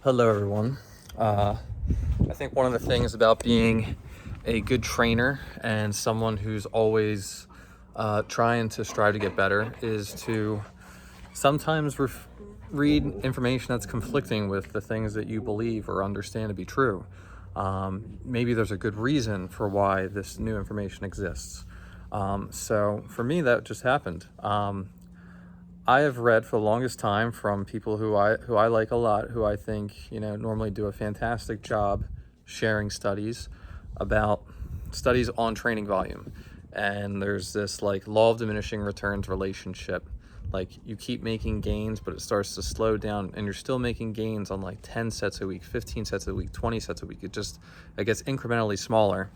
Hello, everyone. I think one of the things about being a good trainer and someone who's always trying to strive to get better is to sometimes read information that's conflicting with the things that you believe or understand to be true. Maybe there's a good reason for why this new information exists. So for me, that just happened. I have read for the longest time from people who I like a lot, who I think normally do a fantastic job sharing about studies on training volume. And there's this like law of diminishing returns relationship. Like you keep making gains, but it starts to slow down, and you're still making gains on like 10 sets a week, 15 sets a week, 20 sets a week. It gets incrementally smaller.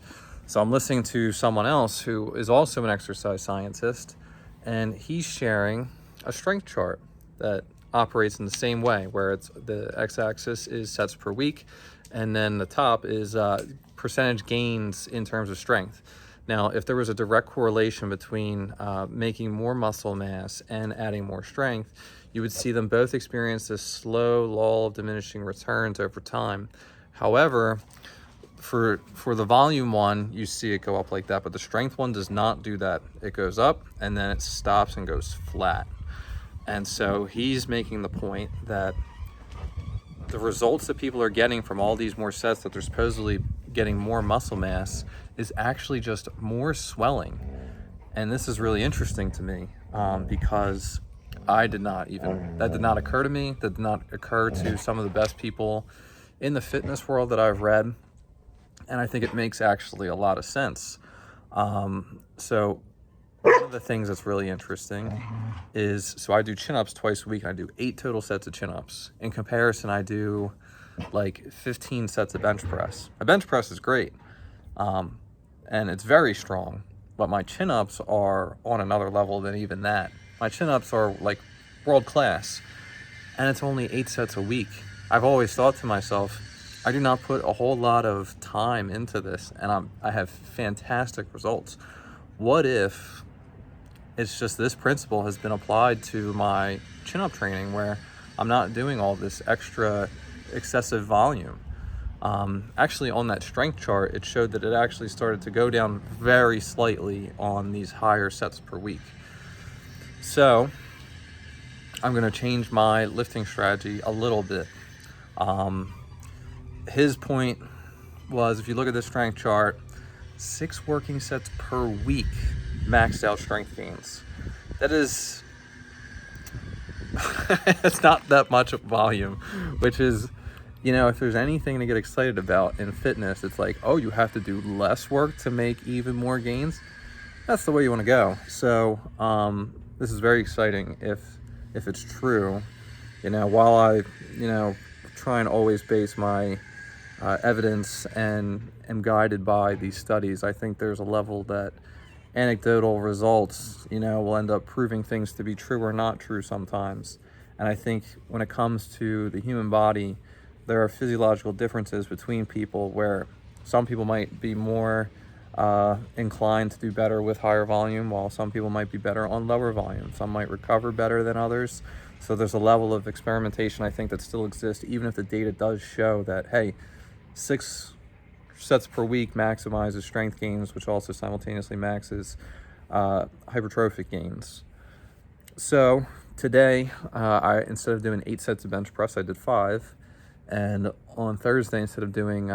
So I'm listening to someone else who is also an exercise scientist, and he's sharing a strength chart that operates in the same way, where it's the x-axis is sets per week, and then the top is percentage gains in terms of strength. Now, if there was a direct correlation between making more muscle mass and adding more strength, you would see them both experience this slow law of diminishing returns over time. However, for the volume one, you see it go up like that, but the strength one does not do that. It goes up and then it stops and goes flat. And so he's making the point that the results that people are getting from all these more sets, that they're supposedly getting more muscle mass, is actually just more swelling. And this is really interesting to me because that did not occur to me. That did not occur to some of the best people in the fitness world that I've read. And I think it makes actually a lot of sense. So one of the things that's really interesting is, so I do chin-ups twice a week. I do 8 total sets of chin-ups. In comparison, I do like 15 sets of bench press. My bench press is great, and it's very strong, but my chin-ups are on another level than even that. My chin-ups are like world class, and it's only 8 sets a week. I've always thought to myself, I do not put a whole lot of time into this, and I have fantastic results. What if it's just this principle has been applied to my chin-up training, where I'm not doing all this extra excessive volume? Actually, on that strength chart, it showed that it actually started to go down very slightly on these higher sets per week. So I'm going to change my lifting strategy a little bit. His point was, if you look at the strength chart, 6 working sets per week maxed out strength gains. That is it's not that much volume, which is, if there's anything to get excited about in fitness, it's like, oh, you have to do less work to make even more gains. That's the way you want to go. So this is very exciting if it's true. While I try and always base my evidence and am guided by these studies, I think there's a level that anecdotal results will end up proving things to be true or not true sometimes. And I think when it comes to the human body, there are physiological differences between people, where some people might be more inclined to do better with higher volume, while some people might be better on lower volume. Some might recover better than others. So there's a level of experimentation, I think, that still exists, even if the data does show that, hey, 6 sets per week maximizes strength gains, which also simultaneously maxes hypertrophic gains. So today, instead of doing 8 sets of bench press, I did 5. And on Thursday, instead of doing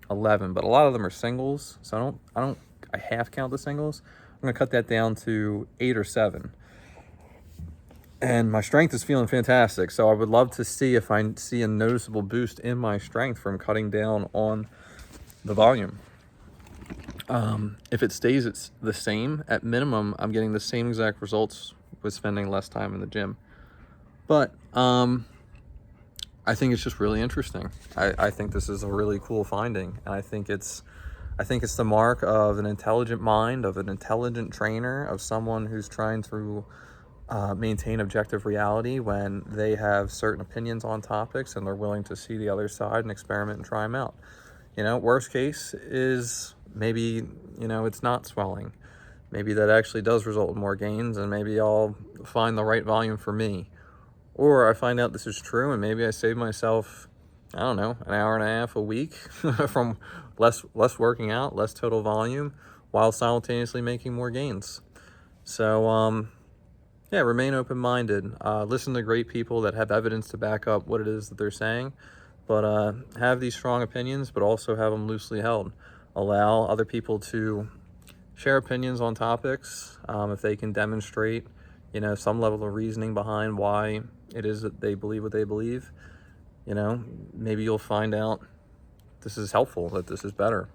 11, but a lot of them are singles, so I half count the singles. I'm gonna cut that down to 8 or 7. And my strength is feeling fantastic, so I would love to see if I see a noticeable boost in my strength from cutting down on the volume. If it stays it's the same, at minimum, I'm getting the same exact results with spending less time in the gym. But I think it's just really interesting. I think this is a really cool finding, and I think it's the mark of an intelligent mind, of an intelligent trainer, of someone who's trying to maintain objective reality when they have certain opinions on topics and they're willing to see the other side and experiment and try them out. Worst case is maybe, it's not swelling. Maybe that actually does result in more gains, and maybe I'll find the right volume for me. Or I find out this is true, and maybe I save myself I don't know, an hour and a half a week from less working out, less total volume, while simultaneously making more gains. So yeah, remain open-minded. Listen to great people that have evidence to back up what it is that they're saying, but have these strong opinions, but also have them loosely held. Allow other people to share opinions on topics if they can demonstrate, some level of reasoning behind why it is that they believe what they believe. Maybe you'll find out this is helpful, that this is better.